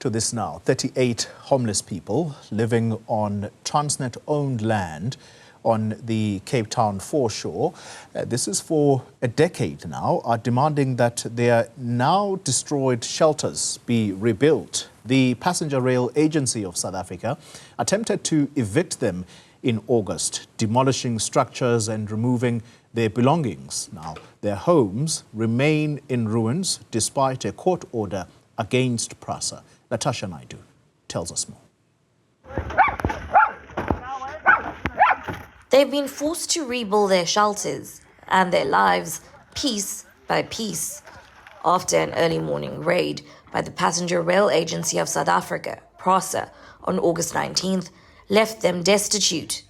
To this now, 38 homeless people living on Transnet-owned land on the Cape Town Foreshore, this is for a decade now, are demanding that their now destroyed shelters be rebuilt. The Passenger Rail Agency of South Africa attempted to evict them in August, demolishing structures and removing their belongings. Now, their homes remain in ruins despite a court order against Prasa. Latashia Naidoo tells us more. They've been forced to rebuild their shelters and their lives piece by piece after an early morning raid by the Passenger Rail Agency of South Africa, Prasa, on August 19th left them destitute.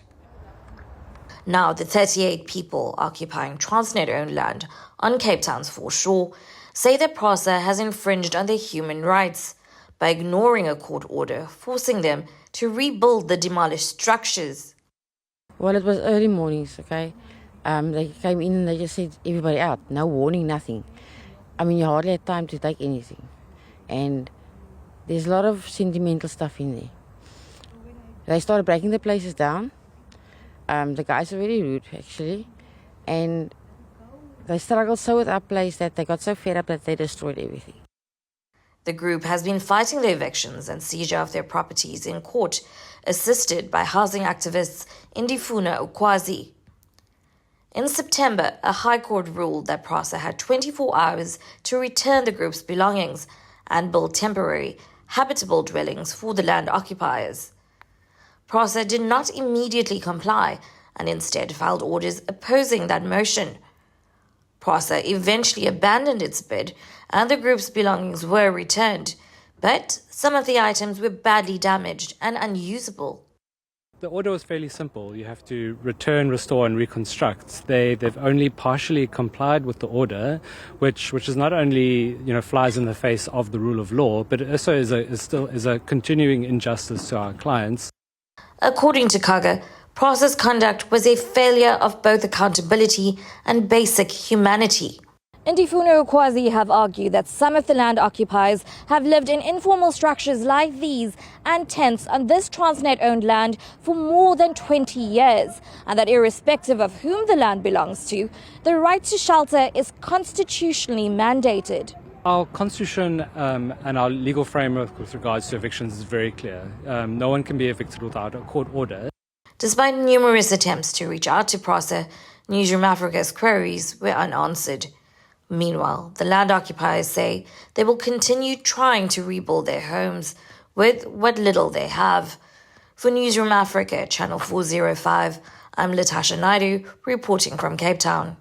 Now, the 38 people occupying Transnet-owned land on Cape Town's Foreshore say that Prasa has infringed on their human rights by ignoring a court order forcing them to rebuild the demolished structures. Well, it was early mornings, okay? They came in and they just said everybody out. No warning, nothing. I mean, you hardly had time to take anything. And there's a lot of sentimental stuff in there. They started breaking the places down. The guys are very rude, actually. And they struggled so with our place that they got so fed up that they destroyed everything. The group has been fighting the evictions and seizure of their properties in court, assisted by housing activists Ndifuna Ukwazi. In September, a High Court ruled that Prasa had 24 hours to return the group's belongings and build temporary, habitable dwellings for the land occupiers. Prasa did not immediately comply and instead filed orders opposing that motion. Prasa eventually abandoned its bid and the group's belongings were returned, but some of the items were badly damaged and unusable. The order was fairly simple. You have to return, restore and reconstruct. They've only partially complied with the order, which is not only flies in the face of the rule of law, but it also is a continuing injustice to our clients. According to Kaga, Prasa's conduct was a failure of both accountability and basic humanity. Ndifuna Ukwazi have argued that some of the land occupiers have lived in informal structures like these and tents on this Transnet-owned land for more than 20 years, and that irrespective of whom the land belongs to, the right to shelter is constitutionally mandated. Our constitution and our legal framework with regards to evictions is very clear. No one can be evicted without a court order. Despite numerous attempts to reach out to Prasa, Newzroom Africa's queries were unanswered. Meanwhile, the land occupiers say they will continue trying to rebuild their homes with what little they have. For Newzroom Afrika, Channel 405, I'm Latashia Naidoo, reporting from Cape Town.